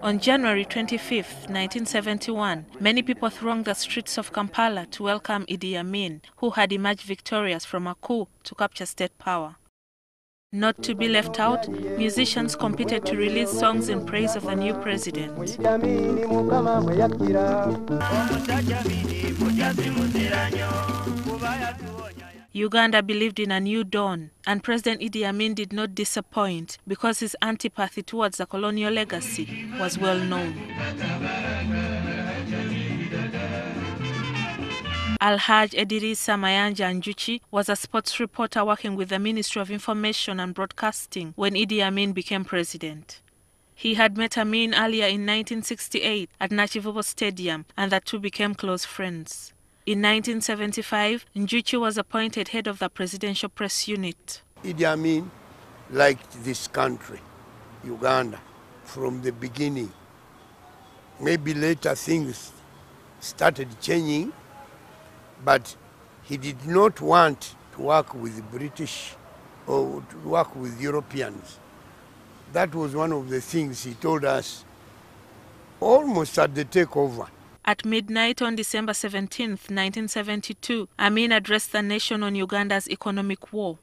On January 25, 1971, many people thronged the streets of Kampala to welcome Idi Amin, who had emerged victorious from a coup to capture state power. Not to be left out, musicians competed to release songs in praise of the new president. Uganda believed in a new dawn, and President Idi Amin did not disappoint because his antipathy towards the colonial legacy was well known. Alhaj Edirisa Mayanja Njuchi was a sports reporter working with the Ministry of Information and Broadcasting when Idi Amin became president. He had met Amin earlier in 1968 at Nachivubo Stadium, and the two became close friends. In 1975, Njuchi was appointed head of the Presidential Press Unit. Idi Amin liked this country, Uganda, from the beginning. Maybe later things started changing, but he did not want to work with the British or to work with Europeans. That was one of the things he told us almost at the takeover. At midnight on December 17, 1972, Amin addressed the nation on Uganda's economic war.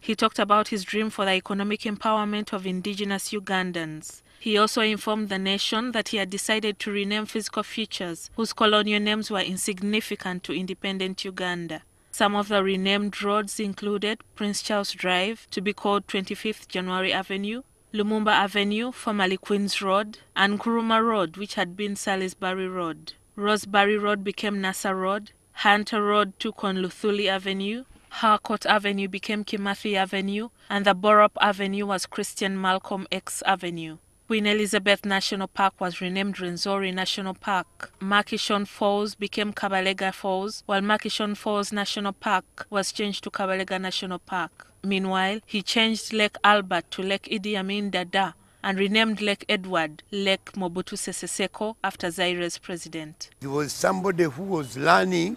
He talked about his dream for the economic empowerment of indigenous Ugandans. He also informed the nation that he had decided to rename physical features whose colonial names were insignificant to independent Uganda. Some of the renamed roads included Prince Charles Drive, to be called 25th January Avenue, Lumumba Avenue, formerly Queen's Road, and Nkuruma Road, which had been Salisbury Road. Rosebery Road became Nasa Road, Hunter Road took on Luthuli Avenue, Harcourt Avenue became Kimathi Avenue, and the Borup Avenue was Christian Malcolm X Avenue. Queen Elizabeth National Park was renamed Rwenzori National Park. Makishon Falls became Kabalega Falls, while Makishon Falls National Park was changed to Kabalega National Park. Meanwhile, he changed Lake Albert to Lake Idi Amin Dada and renamed Lake Edward Lake Mobutu Sese Seko after Zaire's president. He was somebody who was learning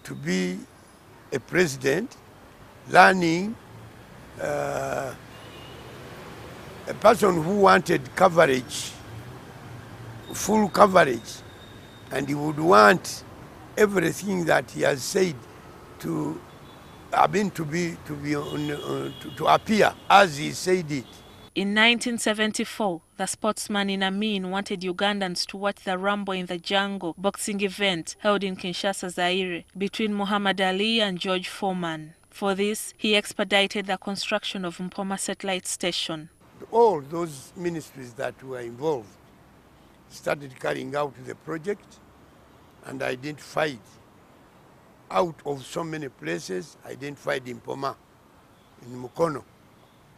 to be a president, learning a person who wanted coverage, full coverage, and he would want everything that he has said to appear as he said it. In 1974, the sportsman in Amin wanted Ugandans to watch the Rambo in the Jungle boxing event held in Kinshasa, Zaire, between Muhammad Ali and George Foreman. For this, he expedited the construction of Mpoma Satellite Station. All those ministries that were involved started carrying out the project and identified out of so many places, identified Mpoma in Mukono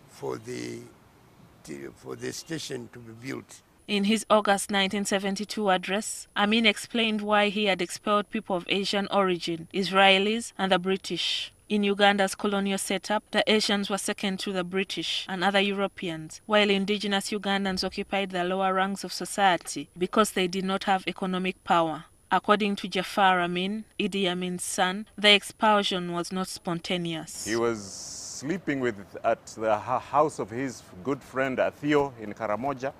for the station to be built. In his August 1972 address, Amin explained why he had expelled people of Asian origin, Israelis and the British. In Uganda's colonial setup, the Asians were second to the British and other Europeans, while indigenous Ugandans occupied the lower ranks of society because they did not have economic power. According to Jafar Amin, Idi Amin's son, the expulsion was not spontaneous. He was sleeping at the house of his good friend Theo in Karamoja,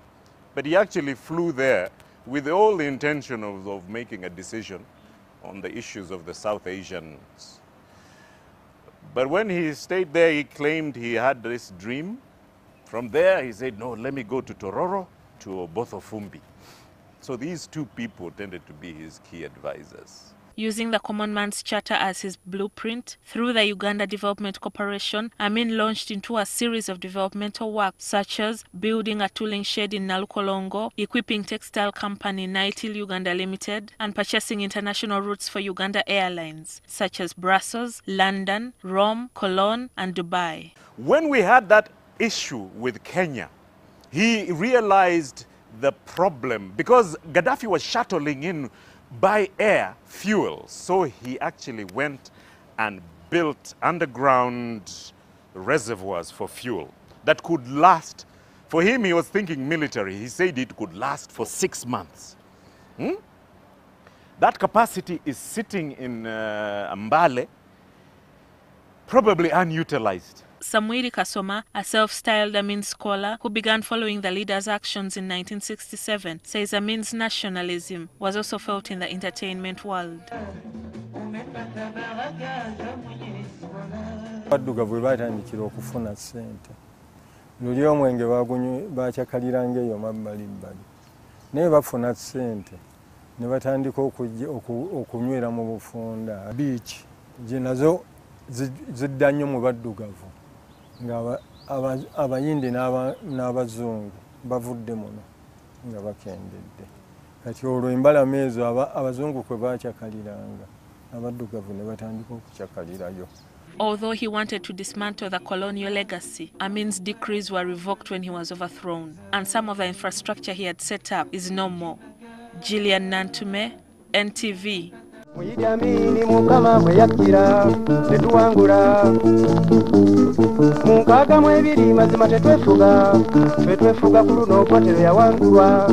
but he actually flew there with all the intention of making a decision on the issues of the South Asians. But when he stayed there, he claimed he had this dream. From there, he said, no, let me go to Tororo, to Botofumbi. So these two people tended to be his key advisors. Using the Common Man's Charter as his blueprint, through the Uganda Development Corporation, Amin launched into a series of developmental work such as building a tooling shed in Nalukolongo, equipping textile company Nightil Uganda Limited, and purchasing international routes for Uganda Airlines, such as Brussels, London, Rome, Cologne, and Dubai. When we had that issue with Kenya, he realized the problem because Gaddafi was shuttling in by air fuel. So he actually went and built underground reservoirs for fuel that could last. For him, he was thinking military. He said it could last for 6 months. That capacity is sitting in Mbale, probably unutilized. Samwiri Kasoma, a self-styled Amin scholar who began following the leader's actions in 1967, says Amin's nationalism was also felt in the entertainment world. Baddugavu batandikira okufuna ssente. Luli omwenge bakyakaliranga eyo mabbalibbali. Naye bafuna ssente ne batandika okunywera mu bufunda. Beach gye nazo zidda nnyo mu baddugavu nga abayindi n'abazungu bavudde muno nga bakendedde. Kati olwo embalama ezo abazungu kwe bakyakaliranga abaddugavu ne batandika okukyakalirayo. Although he wanted to dismantle the colonial legacy, Amin's decrees were revoked when he was overthrown, and some of the infrastructure he had set up is no more. Gillian Nantume, NTV. IDI AMIN mukama mweyakira tetuwangula munkaaga mwebiri mazima tetwefuga ku luno potero yawangulwa.